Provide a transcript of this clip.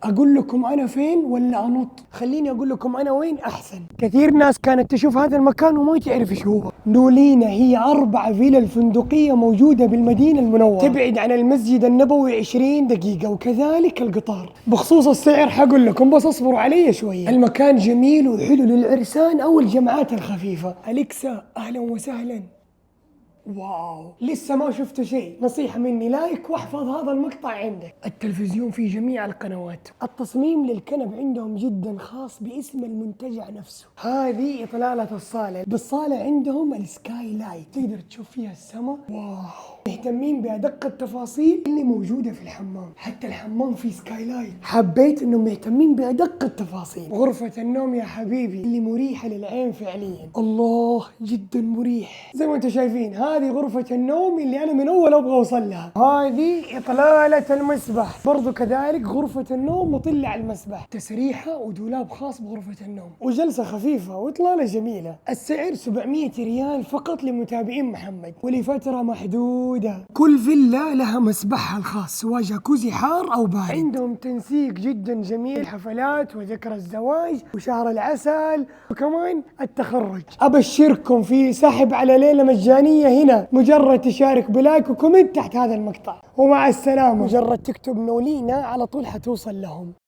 اقول لكم انا فين ولا انط؟ خليني اقول لكم انا وين احسن. كثير ناس كانت تشوف هذا المكان وما تعرف ايش هو. نولينا هي 4 فيلل فندقية موجودة بالمدينة المنورة، تبعد عن المسجد النبوي 20 دقيقة، وكذلك القطار. بخصوص السعر حقول لكم بس اصبروا علي شوية. المكان جميل وحلو للعرسان او الجمعات الخفيفة. اليكسا اهلا وسهلا. واو، لسه ما شفت شيء. نصيحة مني، لايك واحفظ هذا المقطع عندك. التلفزيون في جميع القنوات. التصميم للكنب عندهم جدا خاص باسم المنتجع نفسه. هذه إطلالة الصالة. بالصالة عندهم السكاي لايت، تقدر تشوف فيها السماء. واو، مهتمين بأدق التفاصيل اللي موجودة في الحمام. حتى الحمام فيه سكاي لايت. حبيت انهم مهتمين بأدق التفاصيل. غرفة النوم يا حبيبي اللي مريحة للعين فعليا. الله، جدا مريح. زي ما انتم شايفين هذه غرفة النوم اللي انا من اول ابغى اوصل لها. هذه إطلالة المسبح، برضو كذلك غرفة النوم مطلة على المسبح. تسريحة ودولاب خاص بغرفة النوم، وجلسة خفيفة وإطلالة جميلة. السعر 700 ريال فقط لمتابعين محمد، ولفترة محدودة. كل فيلا لها مسبحها الخاص، سواء جاكوزي حار او بارد. عندهم تنسيق جدا جميل، الحفلات وذكرى الزواج وشهر العسل وكمان التخرج. ابشركم في سحب على ليلة مجانية هنا، مجرد تشارك بلايك وكومنت تحت هذا المقطع. ومع السلامة. مجرد تكتب نولينا على طول حتوصل لهم.